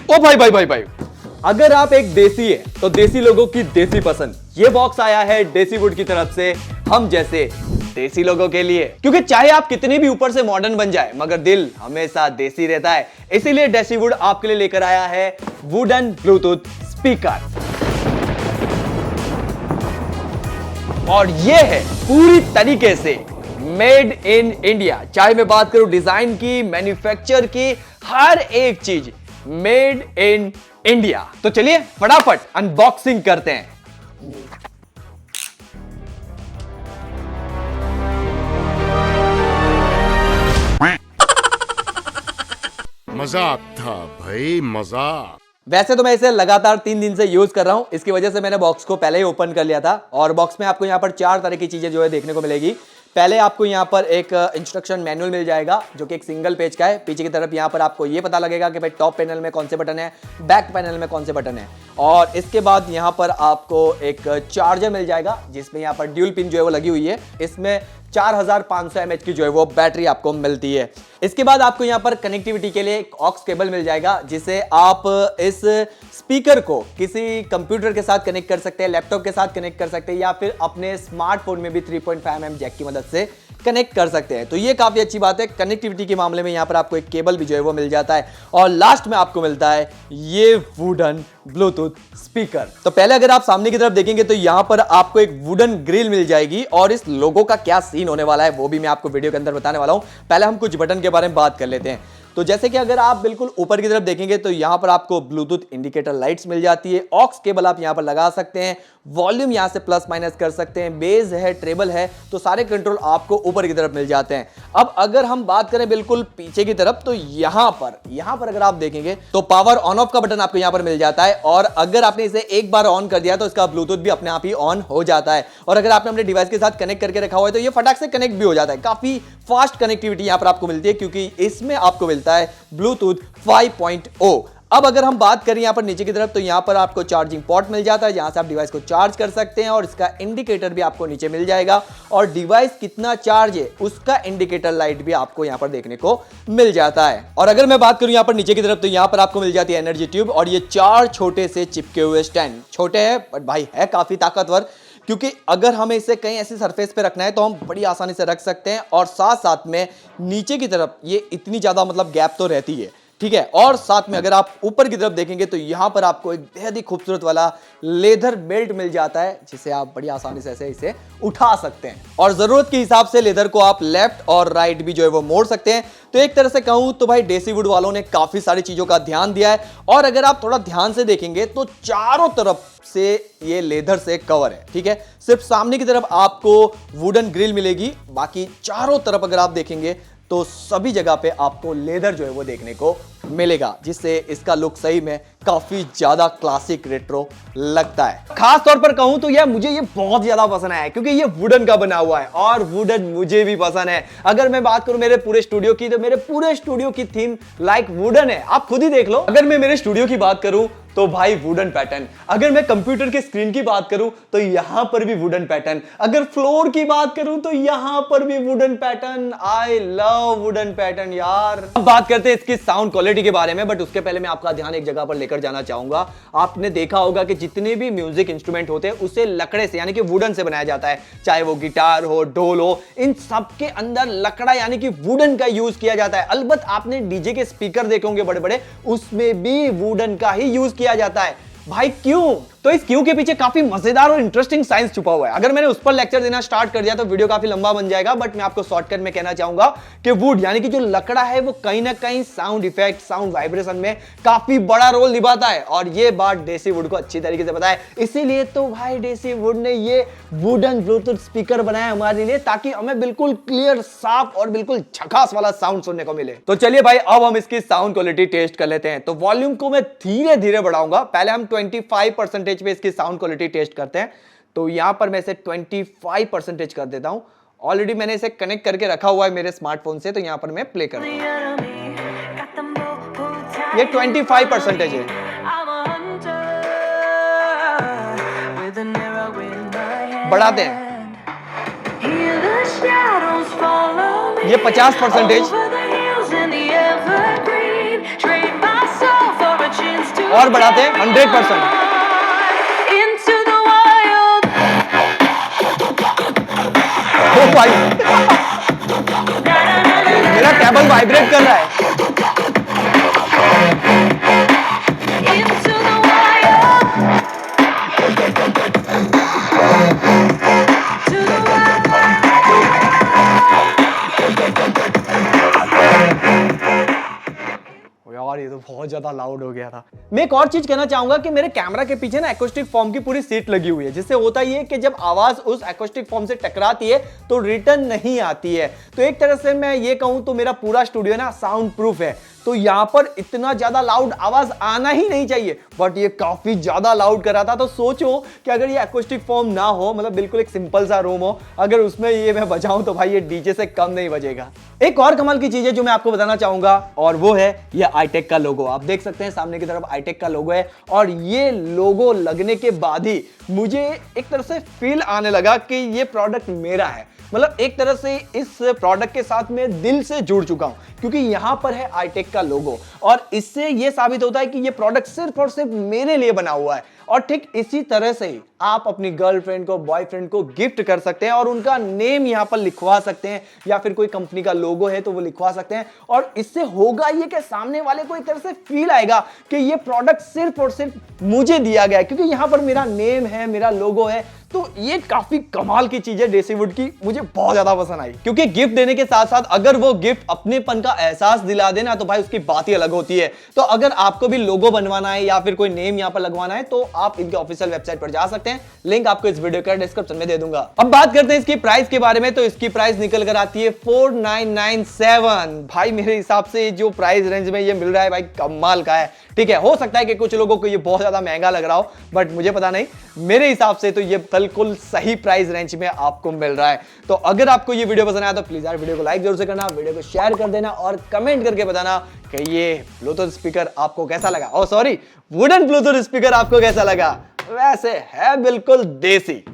ओ भाई भाई भाई भाई, अगर आप एक देसी है तो देसी लोगों की देसी पसंद, ये बॉक्स आया है देसी वुड की तरफ से हम जैसे देसी लोगों के लिए। क्योंकि चाहे आप कितनी भी ऊपर से मॉडर्न बन जाए मगर दिल हमेशा देसी रहता है, इसीलिए देसी वुड आपके लिए लेकर आया है वुडन ब्लूटूथ स्पीकर। और ये है पूरी तरीके से मेड इन इंडिया। चाहे मैं बात करूं डिजाइन की, मैन्युफैक्चर की, हर एक चीज मेड इन इंडिया। तो चलिए फटाफट अनबॉक्सिंग करते हैं। मजाक था भाई, मजाक। वैसे तो मैं इसे लगातार 3 दिन से यूज कर रहा हूं, इसकी वजह से मैंने बॉक्स को पहले ही ओपन कर लिया था। और बॉक्स में आपको यहां पर 4 तरह की चीजें जो है देखने को मिलेगी। पहले आपको यहां पर एक इंस्ट्रक्शन मैनुअल मिल जाएगा जो कि एक सिंगल पेज का है। पीछे की तरफ यहां पर आपको ये पता लगेगा कि भाई टॉप पैनल में कौन से बटन है, बैक पैनल में कौन से बटन है। और इसके बाद यहां पर आपको एक चार्जर मिल जाएगा जिसमें यहां पर ड्यूल पिन जो है वो लगी हुई है। इसमें 4500 mAh की जो है वो बैटरी आपको मिलती है। इसके बाद आपको यहां पर कनेक्टिविटी के लिए एक ऑक्स केबल मिल जाएगा जिसे आप इस स्पीकर को किसी कंप्यूटर के साथ कनेक्ट कर सकते हैं, लैपटॉप के साथ कनेक्ट कर सकते हैं या फिर अपने स्मार्टफोन में भी 3.5 mm जैक की मदद से कनेक्ट कर सकते हैं। तो ये काफी अच्छी बात है। कनेक्टिविटी के मामले में यहां पर आपको एक केबल भी जो है वो मिल जाता है। और लास्ट में आपको मिलता है ये वुडन ब्लूटूथ स्पीकर। तो पहले अगर आप सामने की तरफ देखेंगे तो यहां पर आपको एक वुडन ग्रिल मिल जाएगी और इस लोगो का क्या सीन होने वाला है वो भी मैं आपको वीडियो के अंदर बताने वाला हूं। पहले हम कुछ बटन के बारे में बात कर लेते हैं। तो जैसे कि अगर आप बिल्कुल ऊपर की तरफ देखेंगे तो यहां पर आपको ब्लूटूथ इंडिकेटर लाइट्स मिल जाती है। ऑक्स केबल आप यहां पर लगा सकते हैं, वॉल्यूम यहां से प्लस माइनस कर सकते हैं, बेस है, ट्रेबल है, तो सारे कंट्रोल आपको ऊपर की तरफ मिल जाते हैं। अब अगर हम बात करें बिल्कुल पीछे की तरफ तो यहां पर अगर आप देखेंगे तो पावर ऑन ऑफ का बटन आपको यहां पर मिल जाता है। और अगर आपने इसे एक बार ऑन कर दिया तो इसका ब्लूटूथ भी अपने आप ही ऑन हो जाता है। और अगर आपने अपने डिवाइस के साथ कनेक्ट करके रखा हुआ है तो ये फटाक से कनेक्ट भी हो जाता है। काफी फास्ट कनेक्टिविटी यहां पर आपको मिलती है क्योंकि इसमें आपको मिलता है ब्लूटूथ 5.0। अब अगर हम बात करें यहां पर नीचे की तरफ तो यहां पर आपको चार्जिंग पोर्ट मिल जाता है जहां से आप डिवाइस को चार्ज कर सकते हैं और इसका इंडिकेटर भी आपको नीचे मिल जाएगा। और डिवाइस कितना चार्ज है उसका इंडिकेटर लाइट भी आपको यहां पर देखने को मिल जाता है। और अगर मैं बात करूं यहां पर नीचे की तरफ तो यहां पर आपको मिल जाती है एनर्जी ट्यूब और ये 4 छोटे से चिपके हुए स्टैंड। छोटे हैं बट भाई है काफी ताकतवर, क्योंकि अगर हमें इसे कहीं ऐसी सरफेस पे रखना है तो हम बड़ी आसानी से रख सकते हैं। और साथ साथ में नीचे की तरफ ये इतनी ज्यादा मतलब गैप तो रहती है, ठीक है। और साथ में अगर आप ऊपर की तरफ देखेंगे तो यहां पर आपको एक बेहद ही खूबसूरत वाला लेदर बेल्ट मिल जाता है जिसे आप बड़ी आसानी से ऐसे इसे उठा सकते हैं। और जरूरत के हिसाब से लेदर को आप लेफ्ट और राइट भी जो है वो मोड़ सकते हैं। तो एक तरह से कहूं तो भाई देसी वुड वालों ने काफी सारी चीजों का ध्यान दिया है। और अगर आप थोड़ा ध्यान से देखेंगे तो चारों तरफ से ये लेदर से कवर है, ठीक है। सिर्फ सामने की तरफ आपको वुडन ग्रिल मिलेगी, बाकी चारों तरफ अगर आप देखेंगे तो सभी जगह पे आपको लेदर जो है वो देखने को मिलेगा जिससे इसका लुक सही में काफी ज्यादा क्लासिक रेट्रो लगता है। खास तौर पर कहूं तो मुझे ये बहुत ज्यादा पसंद आया क्योंकि ये वुडन का बना हुआ है और वुडन मुझे भी पसंद है। अगर मैं बात करूं मेरे पूरे स्टूडियो की तो मेरे पूरे स्टूडियो की थीम लाइक वुडन है, आप खुद ही देख लो। अगर मैं मेरे स्टूडियो की बात करूं तो भाई वुडन पैटर्न, अगर मैं कंप्यूटर के स्क्रीन की बात करूं तो यहां पर भी वुडन पैटर्न, अगर फ्लोर की बात करूं तो यहां पर भी wooden pattern. I love wooden pattern यार। अब बात करते हैं इसकी साउंड क्वालिटी के बारे में, बट उसके पहले मैं आपका ध्यान एक जगह पर लेकर जाना चाहूंगा। आपने देखा होगा कि जितने भी म्यूजिक इंस्ट्रूमेंट होते हैं उसे लकड़े से यानी कि वुडन से बनाया जाता है, चाहे वो गिटार हो, ढोल हो, इन सब के अंदर लकड़ा यानी कि वुडन का यूज किया जाता है। अलबत्त आपने डीजे के स्पीकर देखे होंगे बड़े बड़े, उसमें भी वुडन का ही यूज किया जाता है। भाई क्यों? तो इस क्यों के पीछे काफी मजेदार और इंटरेस्टिंग साइंस छुपा हुआ है। अगर मैंने उस पर लेक्चर देना स्टार्ट कर दिया तो वीडियो काफी लंबा बन जाएगा, बट मैं आपको शॉर्टकट में कहना चाहूंगा कि वुड यानी कि जो लकड़ा है वो कहीं ना कहीं साउंड इफेक्ट, साउंड वाइब्रेशन में काफी बड़ा रोल निभाता है। और ये बात देसी वुड को अच्छी तरीके से पता है, इसीलिए तो भाई देसी वुड ने ये वुडन ब्लूटूथ स्पीकर बनाया हमारे लिए ताकि हमें बिल्कुल क्लियर, साफ और बिल्कुल झकास वाला साउंड सुनने को मिले। तो चलिए भाई अब हम इसकी साउंड क्वालिटी टेस्ट कर लेते हैं। तो वॉल्यूम को मैं धीरे धीरे बढ़ाऊंगा। पहले हम 25% पे इसकी साउंड क्वालिटी टेस्ट करते हैं। तो यहां पर मैं इसे 25% कर देता हूं। ऑलरेडी मैंने इसे कनेक्ट करके रखा हुआ है मेरे स्मार्टफोन से, तो यहां पर मैं प्ले करता हूं। ये 25% है। बढ़ाते हैं, ये 50%। और बढ़ाते हैं 100%। into the wild. ओ भाई मेरा टेबल वाइब्रेट कर रहा है। Into the wild. To the wild. यार ये तो बहुत ज्यादा लाउड हो गया था। मैं एक और चीज कहना चाहूंगा कि मेरे कैमरा के पीछे ना एक्रोस्टिक फॉर्म की पूरी सीट लगी हुई है, जिससे होता ही है कि जब आवाज उस एक्रोस्टिक फॉर्म से टकराती है तो रिटर्न नहीं आती है। तो एक तरह से मैं ये कहूं तो मेरा पूरा स्टूडियो ना साउंड प्रूफ है, तो यहां पर इतना ज्यादा लाउड आवाज आना ही नहीं चाहिए, बट ये काफी ज्यादा लाउड कर रहा था। तो सोचो कि अगर ये एक्रोस्टिक फॉर्म ना हो, मतलब बिल्कुल एक सिंपल सा रूम हो, अगर उसमें ये मैं बजाऊं तो भाई ये डीजे से कम नहीं बजेगा। एक और कमाल की चीज है जो मैं आपको बताना चाहूंगा, और वो है ये आईटेक का लोगो। आप देख सकते हैं सामने की तरफ आईटेक का लोगो है, और ये लोगो लगने के बाद ही मुझे एक तरह से फील आने लगा कि ये प्रोडक्ट मेरा है। मतलब एक तरह से इस प्रोडक्ट के साथ मैं दिल से जुड़ चुका हूं, क्योंकि यहां पर है आईटेक का लोगो, और इससे यह साबित होता है कि यह प्रोडक्ट सिर्फ और सिर्फ मेरे लिए बना हुआ है। और ठीक इसी तरह से ही आप अपनी गर्लफ्रेंड को, बॉयफ्रेंड को गिफ्ट कर सकते हैं और उनका नेम यहां पर लिखवा सकते हैं, या फिर कोई कंपनी का लोगो है तो वो लिखवा सकते हैं। और इससे होगा ये कि सामने वाले को एक तरह से फील आएगा कि ये प्रोडक्ट सिर्फ और सिर्फ मुझे दिया गया है, क्योंकि यहां पर मेरा नेम है, मेरा लोगो है। तो ये काफी कमाल की चीज है डेसीवुड की, मुझे बहुत ज्यादा पसंद आई। क्योंकि गिफ्ट देने के साथ साथ अगर वो गिफ्ट अपनेपन का एहसास दिला देना तो भाई उसकी बात ही अलग होती है। तो अगर आपको भी लोगो बनवाना है या फिर कोई नेम यहां पर लगवाना है तो आप इनके ऑफिशियल वेबसाइट पर जा सकते हैं, लिंक आपको इस वीडियो के डिस्क्रिप्शन में दे दूंगा। अब बात करते हैं इसकी प्राइस के बारे में। तो इसकी प्राइस निकल कर आती है 4997। भाई मेरे हिसाब से जो प्राइस रेंज में ये मिल रहा है भाई कमाल का है। ठीक है, हो सकता है कि कुछ लोगों को ये बहुत ज्यादा महंगा लग रहा हो, बट मुझे पता नहीं, मेरे हिसाब से तो ये बिल्कुल सही प्राइस रेंज में आपको मिल रहा है। तो अगर आपको ये वीडियो पसंद आया तो प्लीज यार वीडियो को लाइक जरूर से करना, वीडियो को शेयर कर देना और कमेंट करके बताना कि ये ब्लूटूथ स्पीकर आपको कैसा लगा। ओ सॉरी, वुडन ब्लूटूथ स्पीकर आपको कैसा लगा। वैसे है बिल्कुल देसी।